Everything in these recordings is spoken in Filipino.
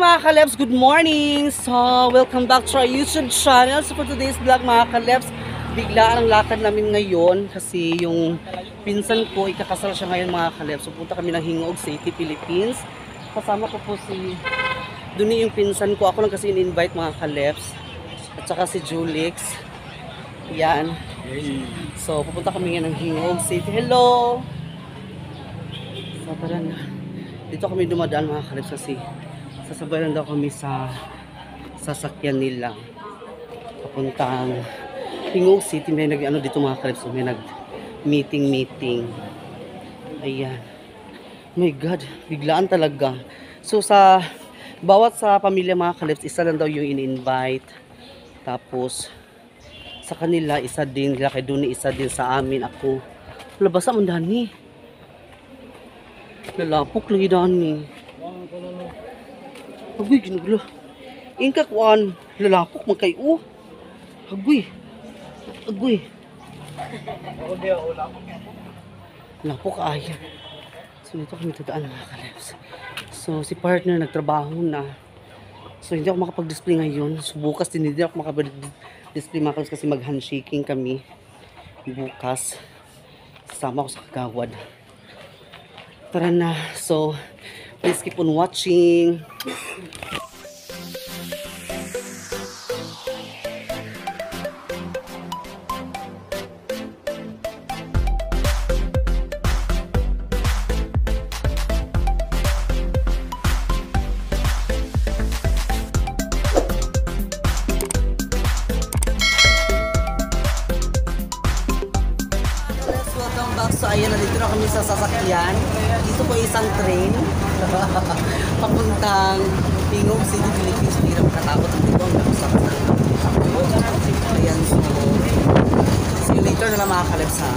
mga kalebs, good morning! So, welcome back to our YouTube channel. So for today's vlog mga kalebs, bigla ang lakad namin ngayon kasi yung pinsan ko, ikakasal siya ngayon mga kalebs. So punta kami ng Hingog City, Philippines. Kasama ko po si Duni yung pinsan ko. Ako lang kasi in-invite mga kalebs. At saka si Julix. Yan. So pupunta kami ngayon ng Hingog City. Hello! So tara na. Dito kami dumadaan mga kalebs kasi sasabayan daw kami sa sasakyan nila papuntang Hingog City. May nag-ano dito mga kalebs, may nag-meeting. Ayan. My God, biglaan talaga. So sa bawat sa pamilya mga kalebs, isa lang daw yung in-invite. Tapos sa kanila isa din, kay Duni isa din, sa amin ako. Labasa mo dani. Lalapok lagi dani. Agoy, ginuglo. Ingka kuan, lalapok magkayo. Agoy. Lapok ay. So dito kami dadaan mga kalebs. So si partner nagtrabaho na. So hindi ako makapag-display ngayon. So bukas din hindi ako makapag-display mga kalebs kasi mag-handshaking kami. Bukas. Sama ko sa kagawad. Tara na. So please keep on watching. Welcome back. So ayan, nandito na kami sa sasakyan. Dito po isang train papuntang Hingog City, Philippines. Hindi na makatakot ang dito. Ayan, so see you later na lang mga kalebs ha.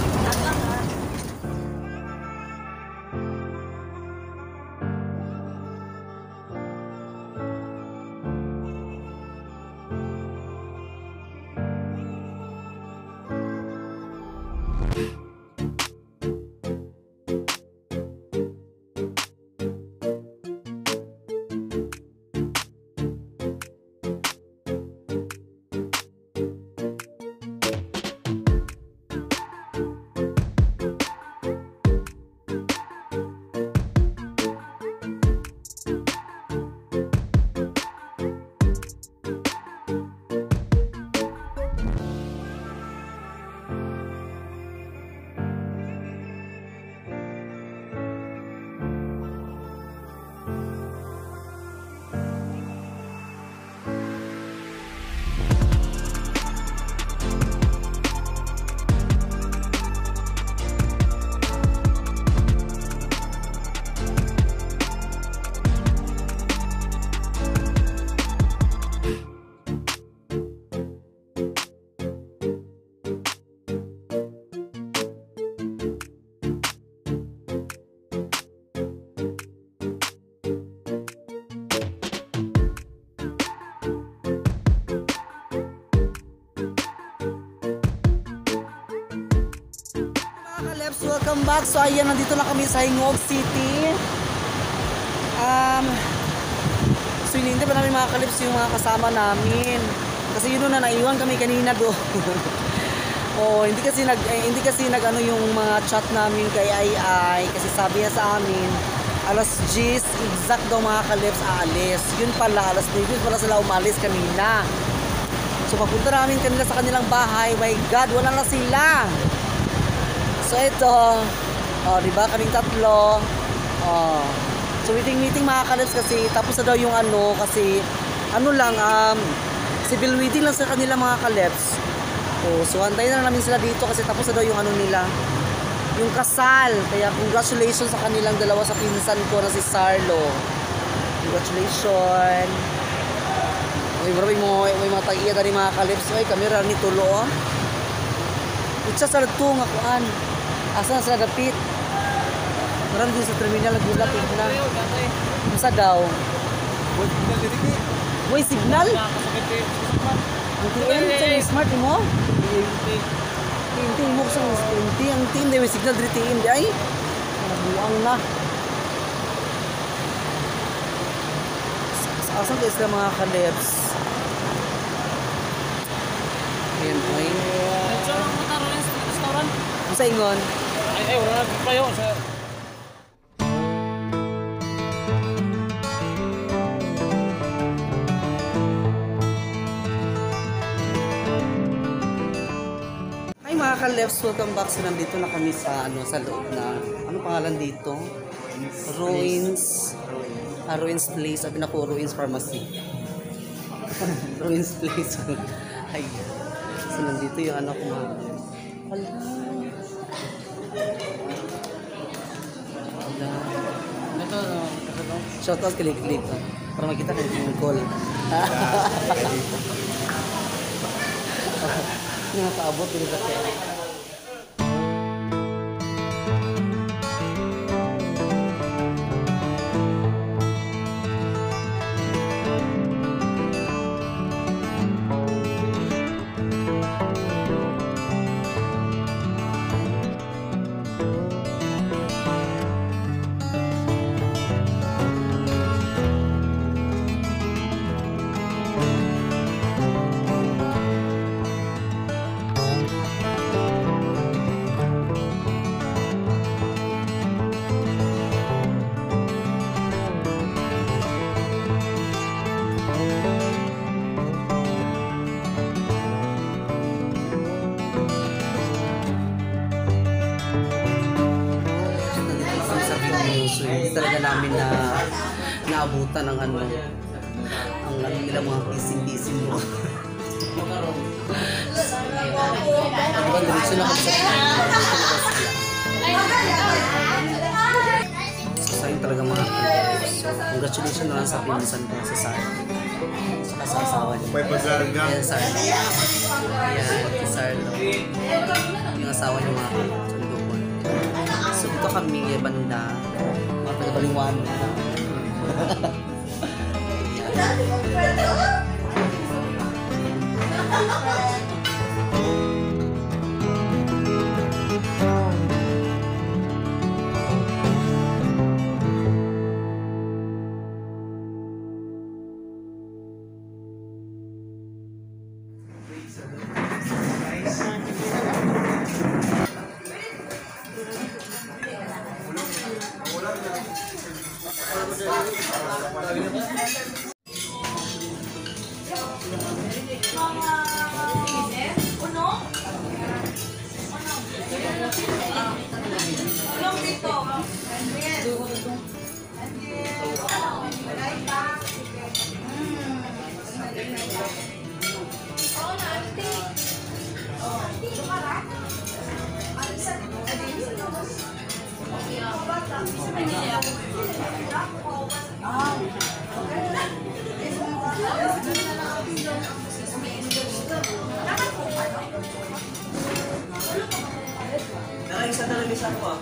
Welcome back. So ayan, nandito na kami sa Hingog City. So hinihintay pa namin mga kalebs yung mga kasama namin. Kasi yun na naiwan kami kanina do. Oh, hindi kasi nag ano yung mga chat namin kay Ai kasi sabi niya sa amin alas 10 exact daw mga kalebs aalis. Yun pala alas 9 pala sila umalis kanina. So papunta namin kanina sa kanilang bahay. My God, wala na sila. So ito, di ba kaming tatlo. So meeting mga kalebs kasi tapos na daw yung ano kasi ano lang civil wedding lang sa kanila mga kalebs. So antayin na namin sila dito kasi tapos na daw yung ano nila, yung kasal. Kaya congratulations sa kanilang dalawa, sa pinsan ko na si Sarlo. Congratulations. Uy, bro, may mga tag-iya tani mga kalebs. Uy, kamera ni tulo. Itsa sa ito nga kuan. Asa sa dapit? Meron din sa terminal nagbulat na. Masa daw? Way signal? Ang TM sa smart mo? Hindi mo sa hindi ang team may signal diri TM di ay. Nabuang na. Asan guys na mga kalebs? Ayan po eh. Restaurant. Ang sa ingon? Ay, wala na pa yun. Hi mga kalebs, welcome back. So nandito na kami sa sa loob na ano pangalan dito? Ruins. Ruins Place. Sabi na ko Ruins Pharmacy. Ruins Place. Ay. So nandito yung ano ko mga. Hala. Hala. Ito, Shoutout kay Click para makita kayo yung call. Nakakaabot din sa kaya. So hindi talaga namin na naabutan ng ano ang ilang mga kissing mo. Diretso na kami sa so sayang talaga mga congratulations na lang sa pinsan ko sa Sarah. Saka sa asawa niya. Ayan, Sarah. Ayan, si Sarah. Yung asawa niya mga sundo ko. So dito kami banda mga taga-Balingwan. Isa talaga isa po.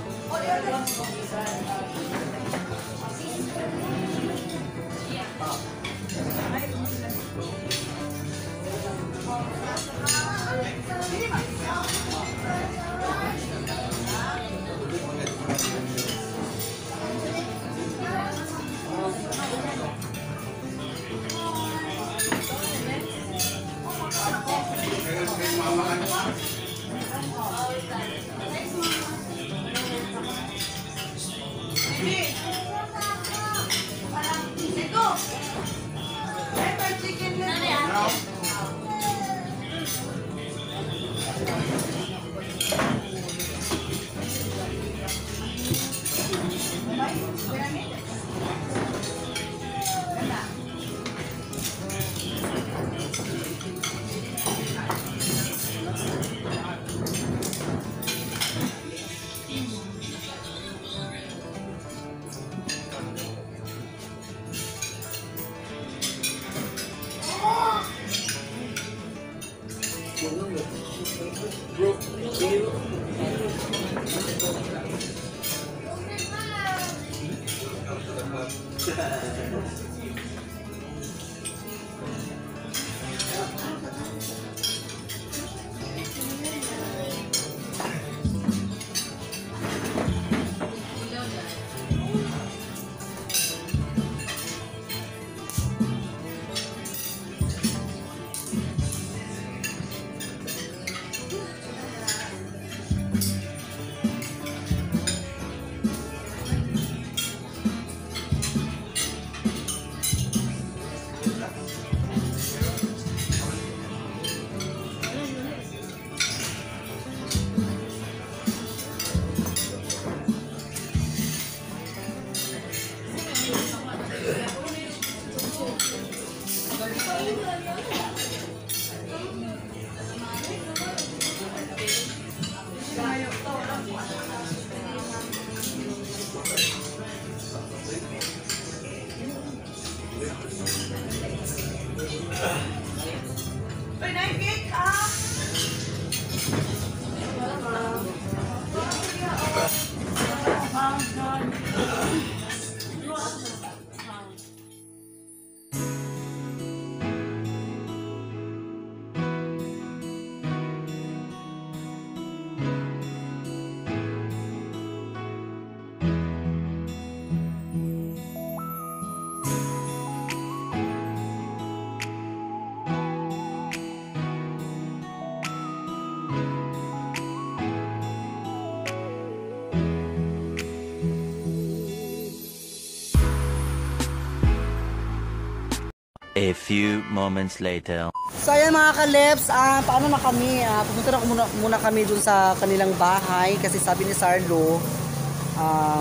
A few moments later. So ayan mga kaleps, paano na kami? Pupunta na muna kami dun sa kanilang bahay kasi sabi ni Sarlo,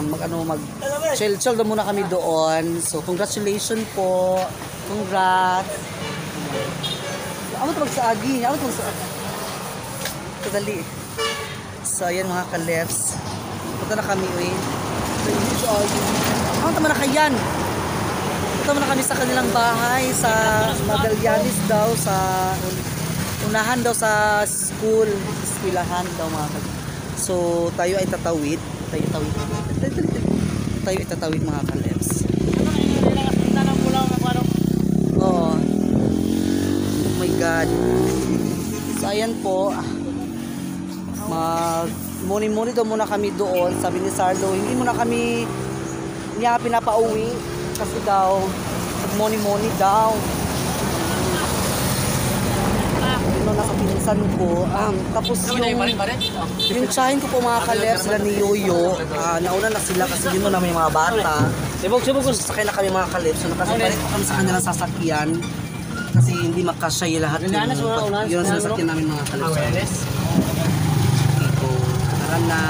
mag chill daw muna kami doon. So congratulations po. Congrats. Amo to magsaagi, Kadali. So ayan mga kaleps. Punta na kami, uy. Amo tama na kayan. Punta na kami sa kanilang bahay sa Magallanes daw, sa unahan daw sa school, eskwelahan daw mga kaleps. So tayo ay tatawid. Tayo ay tatawid mga kaleps. Oh my God. So ayan po, muni-muni daw muna kami doon. Sabi ni Sarlo, hindi muna kami niya pinapauwi kasi daw muni-muni daw. Yun nasa pinsan ko. Tapos yung tsahin ko po mga kaleps, sila ni Yoyo, nauna na sila kasi yun na may mga bata. Sibog, sakay na kami mga kaleps. So nakasabalik pa kami sa kanilang sasakyan kasi hindi makasya yung lahat yun ang sinasakyan namin mga kaleps. Ito, tara na.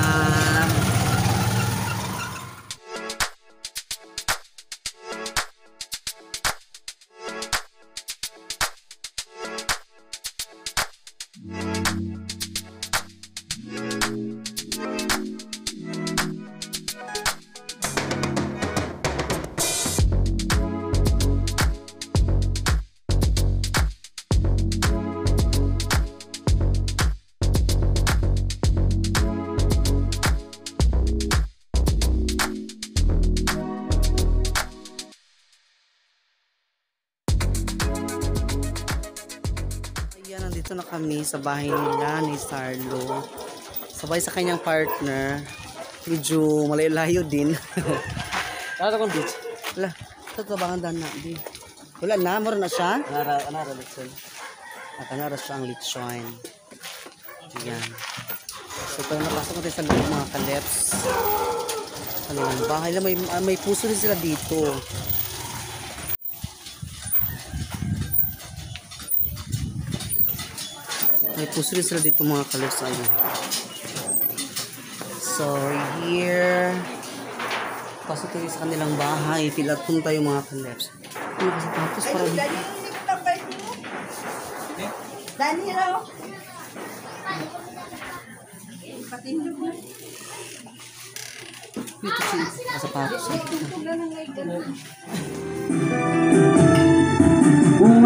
Ayan, nandito na kami sa bahay nila ni Sarlo. Sabay sa kanyang partner. Medyo malayo-layo din. Ano kung beach? Wala, ito tabangan na. Wala na, mara na siya. Anara lechon. Kanara siya ang lechon. Ayan. So, pag napasok natin sa loob mga kaleps. Kanilang bahay. May puso din sila dito. May puso rin sila dito mga kaleps. So, here. Pasok tayo sa kanilang bahay. Pilatong tayo mga kaleps. Ano kasi tapos para dito? Dani raw. Patindog na. Dito siya. Sapatos. Tugtog na ng ngay. Kung